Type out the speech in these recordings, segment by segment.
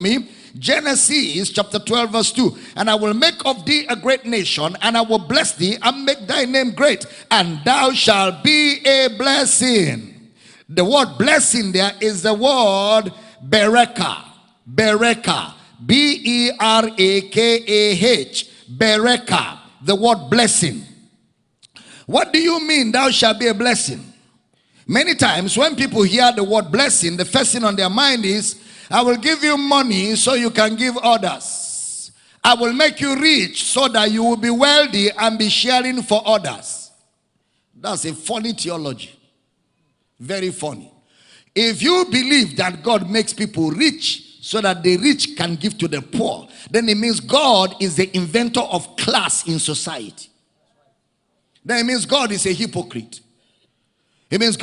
me. Genesis chapter 12 verse 2. And I will make of thee a great nation, and I will bless thee and make thy name great, and thou shalt be a blessing. The word blessing there is the word bereka. Bereka. B-E-R-A-K-A-H. Bereka. The word blessing. What do you mean thou shalt be a blessing? Many times when people hear the word blessing, the first thing on their mind is, I will give you money so you can give others. I will make you rich so that you will be wealthy and be sharing for others. That's a funny theology. Very funny. If you believe that God makes people rich so that the rich can give to the poor, then it means God is the inventor of class in society. Then it means God is a hypocrite. It means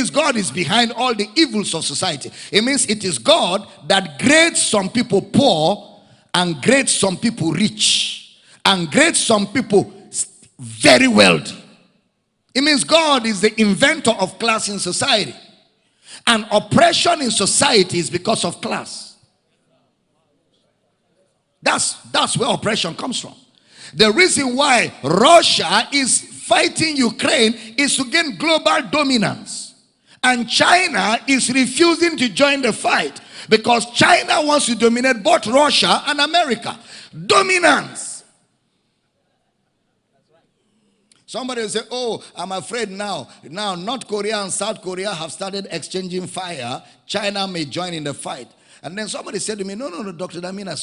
God is behind all the evils of society. It means it is God that grades some people poor and grades some people rich and grades some people very wealthy. It means God is the inventor of class in society. And oppression in society is because of class. That's where oppression comes from. The reason why Russia is fighting Ukraine is to gain global dominance, and China is refusing to join the fight because China wants to dominate both Russia and America. Dominance. Somebody will say, oh, I'm afraid now North Korea and South Korea have started exchanging fire. China may join in the fight. And then somebody said to me, no, Dr. Damina,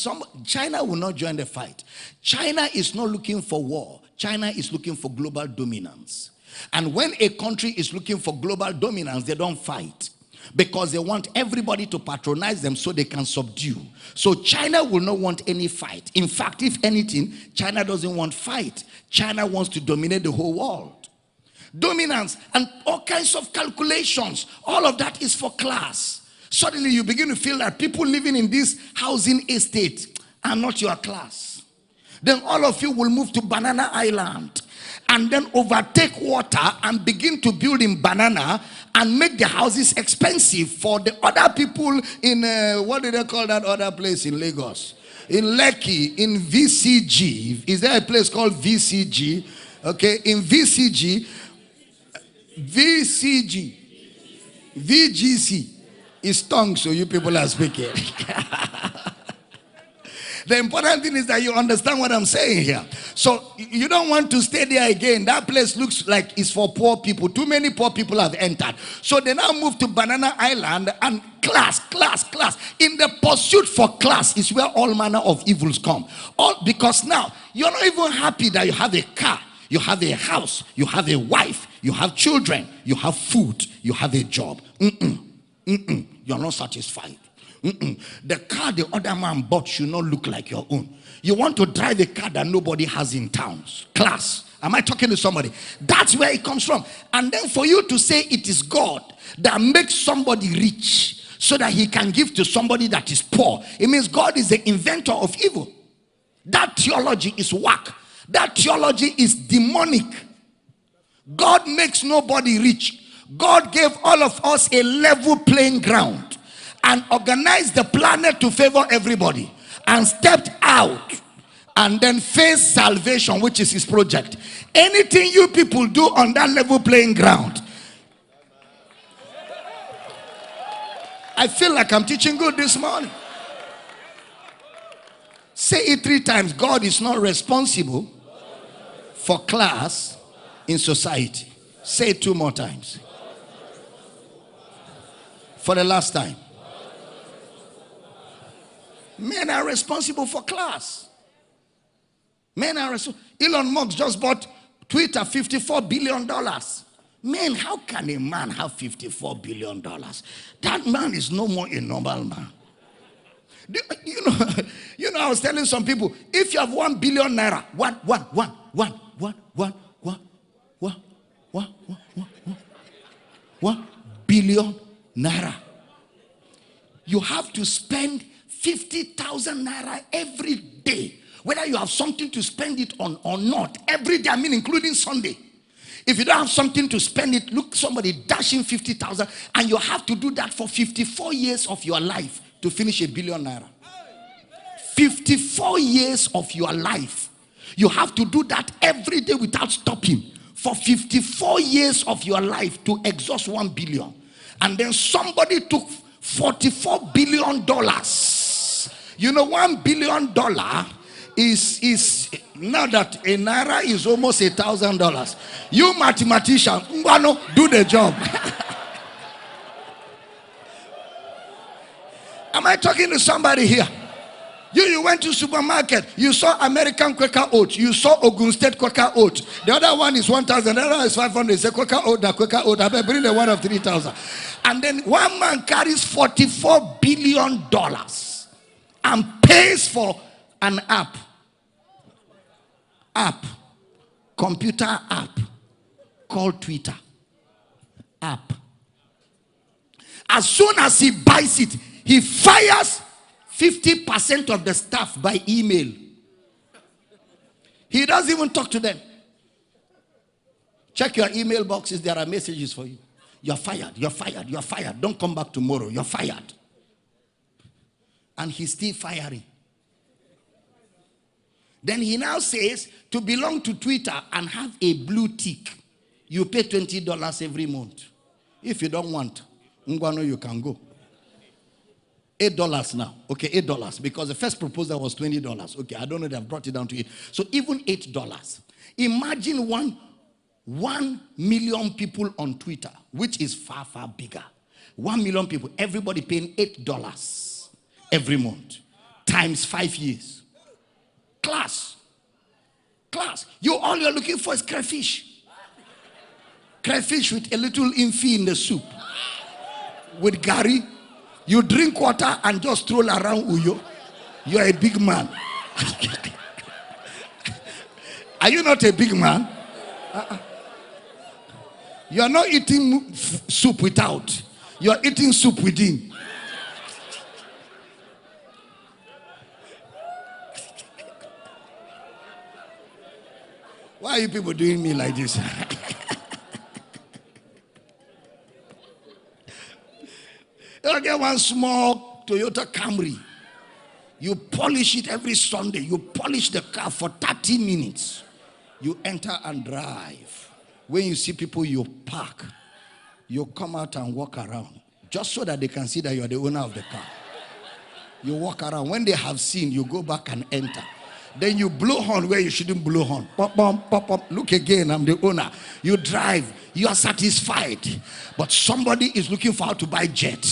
China will not join the fight. China is not looking for war. China is looking for global dominance. And when a country is looking for global dominance, they don't fight, because they want everybody to patronize them so they can subdue. So China will not want any fight. In fact, if anything, China doesn't want fight. China wants to dominate the whole world. Dominance and all kinds of calculations. All of that is for class. Suddenly you begin to feel that people living in this housing estate are not your class. Then all of you will move to Banana Island and then overtake water and begin to build in Banana and make the houses expensive for the other people in, what do they call that other place in Lagos? In Lekki, in VCG. Is there a place called VCG? Okay, in VCG, VGC. It's tongue, so you people are speaking. The important thing is that you understand what I'm saying here. So you don't want to stay there again. That place looks like it's for poor people. Too many poor people have entered. So they now move to Banana Island, and class. In the pursuit for class is where all manner of evils come. All because now you're not even happy that you have a car, you have a house, you have a wife, you have children, you have food, you have a job. You're not satisfied. The car the other man bought should not look like your own. You want to drive a car that nobody has in towns. Class. Am I talking to somebody? That's where it comes from. And then for you to say it is God that makes somebody rich so that he can give to somebody that is poor, it means God is the inventor of evil. That theology is whack. That theology is demonic. God makes nobody rich. God gave all of us a level playing ground and organized the planet to favor everybody, and stepped out and then faced salvation, which is his project. Anything you people do on that level playing ground, I feel like I'm teaching good this morning. Say it 3 times. God is not responsible for class in society. Say it 2 more times. For the last time. Men are responsible for class. Men are responsible. Elon Musk just bought Twitter, $54 billion. Man, how can a man have $54 billion? That man is no more a normal man. You know, I was telling some people, if you have 1 billion naira, 1 billion naira, you have to spend 50,000 naira every day, whether you have something to spend it on or not. Every day, I mean including Sunday. If you don't have something to spend it, look, somebody dashing 50,000, and you have to do that for 54 years of your life. to finish ₦1 billion. 54 years of your life. You have to do that every day without stopping. For 54 years of your life to exhaust $1 billion. And then somebody took $44 billion. You know, $1 billion is now that a naira is almost $1,000. You mathematician, do the job. Am I talking to somebody here? You went to supermarket, you saw American Quaker Oats, you saw Ogun State Quaker Oats. The other one is 1,000, the other one is 500. It's a Quaker Oat, the Quaker Oat. I better bring the one of 3,000. And then one man carries $44 billion and pays for an app, computer app called Twitter. App. As soon as he buys it, he fires 50% of the staff by email. He doesn't even talk to them. Check your email boxes. There are messages for you. You're fired. You're fired. You're fired. Don't come back tomorrow. You're fired. And he's still firing. Then he now says, to belong to Twitter and have a blue tick, you pay $20 every month. If you don't want, you can go. $8 now. Okay, $8. Because the first proposal was $20. Okay, I don't know, they've brought it down to $8. So even $8. Imagine 1 million people on Twitter, which is far, far bigger. 1 million people, everybody paying $8 every month. Times 5 years. Class. All you're looking for is crayfish. Crayfish with a little infi in the soup. With Gary. You drink water and just stroll around Uyo. You're a big man. Are you not a big man? You are not eating soup without. You are eating soup within. Why are you people doing me like this? You get one small Toyota Camry. You polish it every Sunday. You polish the car for 30 minutes. You enter and drive. When you see people, you park. You come out and walk around. Just so that they can see that you are the owner of the car. You walk around. When they have seen, you go back and enter. Then you blow horn where you shouldn't blow horn. Pop, pop, pop, pop. Look again, I'm the owner. You drive. You are satisfied. But somebody is looking for how to buy jet.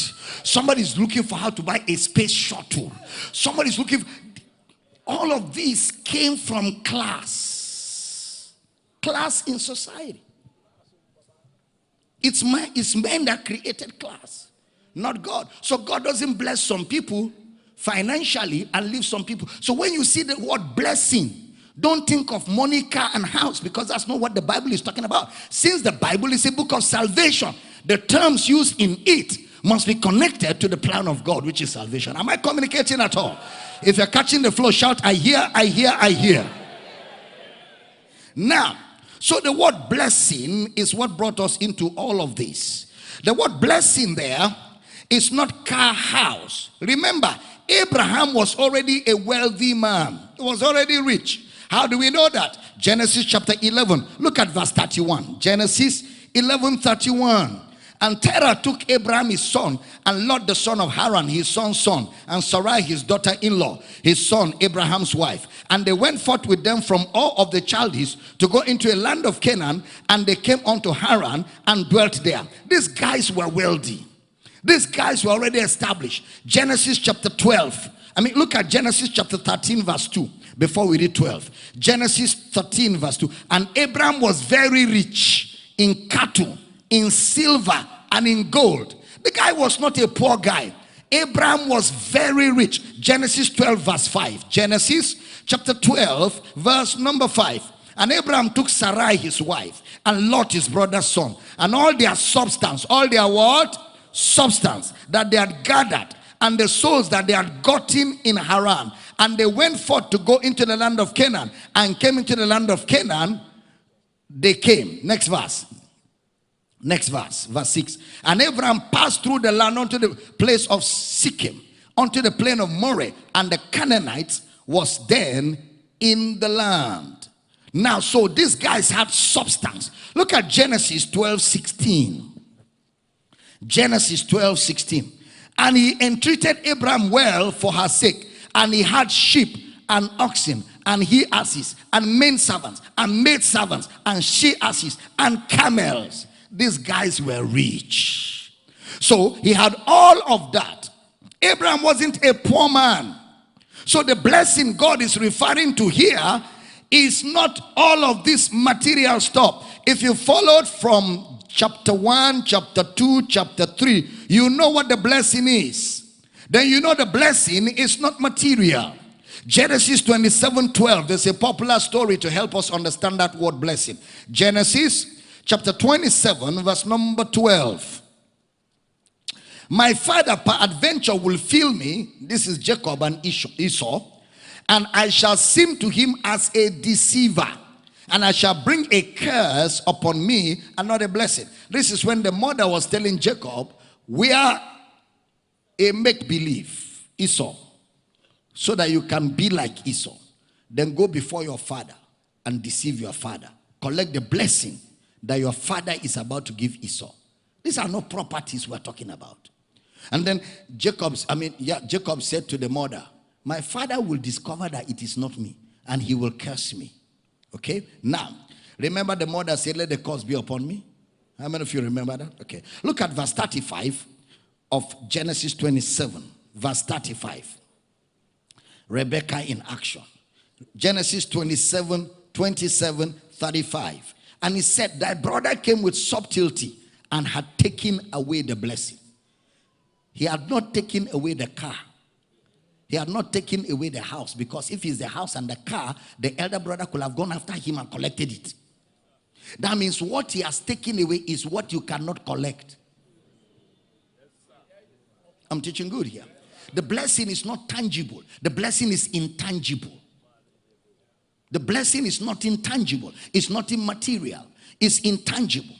Somebody is looking for how to buy a space shuttle. Somebody is looking. All of these came from class. Class in society. It's men that created class, not God. So God doesn't bless some people financially and leave some people. So when you see the word blessing, don't think of money, car, and house, because that's not what the Bible is talking about. Since the Bible is a book of salvation, the terms used in it must be connected to the plan of God, which is salvation. Am I communicating at all? If you're catching the flow, shout, I hear, I hear, I hear. Now, so the word blessing is what brought us into all of this. The word blessing there is not car, house. Remember, Abraham was already a wealthy man. He was already rich. How do we know that? Genesis chapter 11. Look at verse 31. Genesis 11:31. And Terah took Abraham his son, and Lot the son of Haran his son's son, and Sarai his daughter-in-law, his son Abraham's wife. And they went forth with them from all of the Chaldees to go into a land of Canaan, and they came unto Haran and dwelt there. These guys were wealthy. These guys were already established. Genesis chapter 12. Look at Genesis chapter 13 verse 2 before we read 12. Genesis 13 verse 2. And Abraham was very rich in cattle, in silver, and in gold. The guy was not a poor guy. Abraham was very rich. Genesis 12 verse 5. Genesis chapter 12 verse number 5. And Abraham took Sarai his wife, and Lot his brother's son, and all their substance. All their what? Substance that they had gathered, and the souls that they had gotten in Haran. And they went forth to go into the land of Canaan, and came into the land of Canaan. They came. Next verse. Verse 6. And Abraham passed through the land unto the place of Shechem, unto the plain of Moreh, and the Canaanites was then in the land. Now, so these guys had substance. Look at Genesis 12:16. Genesis 12:16. And he entreated Abraham well for her sake, and he had sheep and oxen and he asses and men servants and maid servants and she asses and camels. These guys were rich. So he had all of that. Abraham wasn't a poor man. So the blessing God is referring to here is not all of this material stuff. If you followed from chapter 1, chapter 2, chapter 3, you know what the blessing is. Then you know the blessing is not material. Genesis 27:12, there's a popular story to help us understand that word blessing. Genesis chapter 27 verse number 12. My father peradventure will fill me, this is Jacob and Esau, and I shall seem to him as a deceiver, and I shall bring a curse upon me and not a blessing. This is when the mother was telling Jacob, we are a make-believe, Esau, so that you can be like Esau. Then go before your father and deceive your father. Collect the blessing that your father is about to give Esau. These are not properties we're talking about. And then Jacob said to the mother, my father will discover that it is not me, and he will curse me. Okay? Now, remember the mother said, let the curse be upon me? How many of you remember that? Okay. Look at verse 35 of Genesis 27. Verse 35. Rebecca in action. Genesis 27:35. And he said, thy brother came with subtlety and had taken away the blessing. He had not taken away the car. He had not taken away the house, because if it's the house and the car, the elder brother could have gone after him and collected it. That means what he has taken away is what you cannot collect. I'm teaching good here. The blessing is not tangible. The blessing is intangible. The blessing is not intangible. It's not immaterial. It's intangible.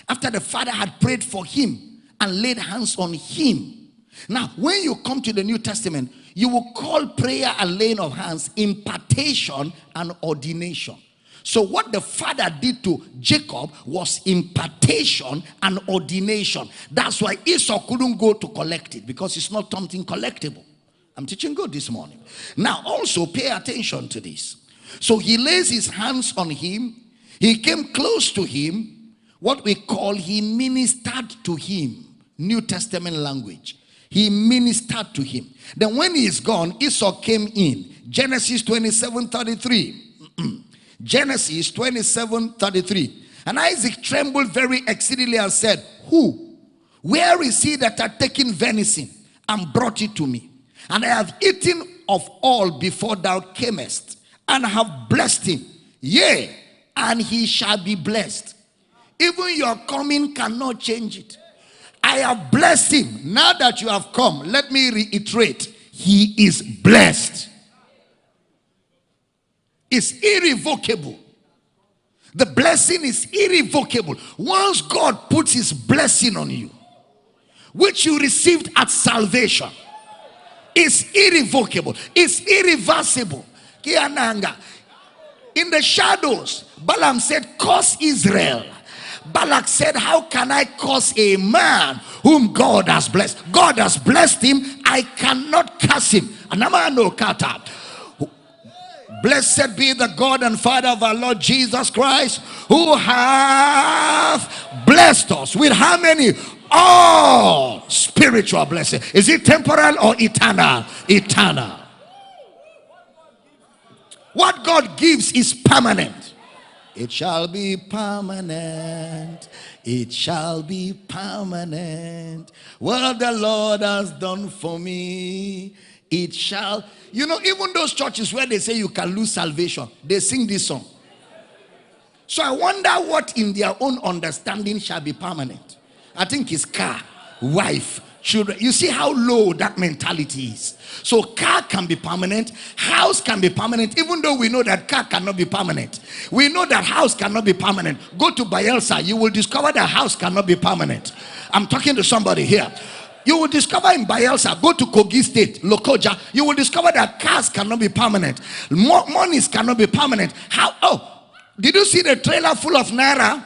After the father had prayed for him and laid hands on him. Now, when you come to the New Testament, you will call prayer and laying of hands impartation and ordination. So what the father did to Jacob was impartation and ordination. That's why Esau couldn't go to collect it, because it's not something collectible. I'm teaching good this morning. Now also pay attention to this. So he lays his hands on him. He came close to him. What we call, he ministered to him. New Testament language. He ministered to him. Then when he is gone, Esau came in. Genesis 27:33. Genesis 27:33. And Isaac trembled very exceedingly and said, who? Where is he that hath taken venison and brought it to me? And I have eaten of all before thou camest, and have blessed him. Yea, and he shall be blessed. Even your coming cannot change it. I have blessed him. Now that you have come, let me reiterate. He is blessed. It's irrevocable. The blessing is irrevocable. Once God puts his blessing on you, which you received at salvation, it's irrevocable. It's irreversible. In the shadows, Balaam said, curse Israel. Balak said, how can I curse a man whom God has blessed? God has blessed him. I cannot curse him. Blessed be the God and Father of our Lord Jesus Christ, who hath blessed us with how many? All spiritual blessing. Is it temporal or eternal? Eternal. What God gives is permanent. It shall be permanent. It shall be permanent. What the Lord has done for me, it shall. You know, even those churches where they say you can lose salvation, they sing this song. So I wonder what in their own understanding shall be permanent. I think it's car, wife, children. You see how low that mentality is. So car can be permanent, house can be permanent, even though we know that car cannot be permanent. We know that house cannot be permanent. Go to Bayelsa, you will discover that house cannot be permanent. I'm talking to somebody here. You will discover in Bayelsa, go to Kogi State, Lokoja, you will discover that cars cannot be permanent. Monies cannot be permanent. How? Oh, did you see the trailer full of naira?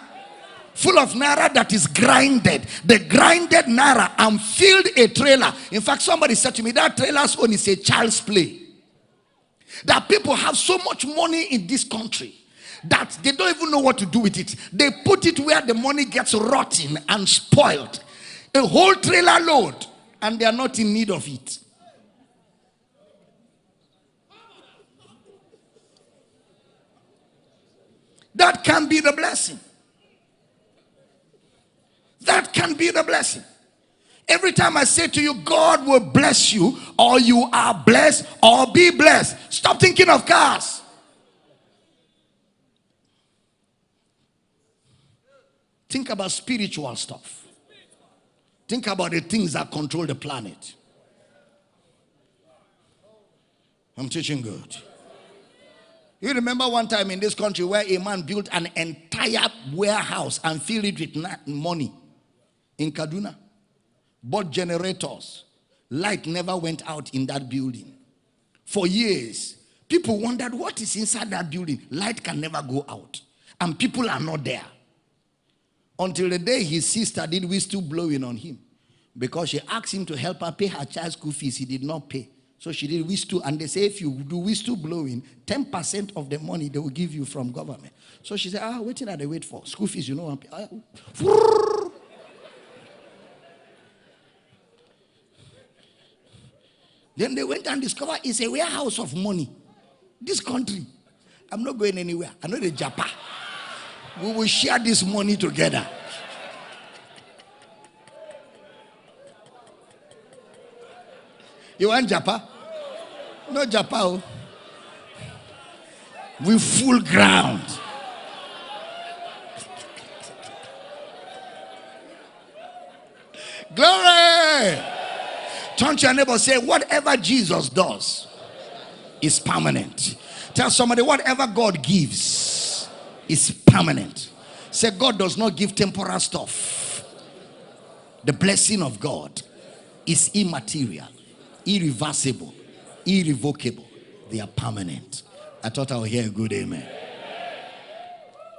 Full of naira that is grinded. The grinded naira and filled a trailer. In fact, somebody said to me, that trailer's own is a child's play. That people have so much money in this country that they don't even know what to do with it. They put it where the money gets rotten and spoiled. A whole trailer load, and they are not in need of it. That can be the blessing. That can be the blessing. Every time I say to you, God will bless you, or you are blessed, or be blessed, stop thinking of cars. Think about spiritual stuff. Think about the things that control the planet. I'm teaching good. You remember one time in this country where a man built an entire warehouse and filled it with money in Kaduna? Bought generators. Light never went out in that building. For years, people wondered what is inside that building. Light can never go out. And people are not there. Until the day his sister did whistle blowing on him. Because she asked him to help her pay her child's school fees. He did not pay. So she did whistle. And they say if you do whistle blowing, 10% of the money they will give you from government. So she said, waiting at the wait for. School fees, you know. Then they went and discovered it's a warehouse of money. This country. I'm not going anywhere. I know the Japan. We will share this money together. You want Japan? No Japan. We full ground. Glory. Turn to your neighbor, say, whatever Jesus does is permanent. Tell somebody, whatever God gives is permanent. Say, God does not give temporal stuff. The blessing of God is immaterial, irreversible, irrevocable. They are permanent. I thought I would hear a good amen.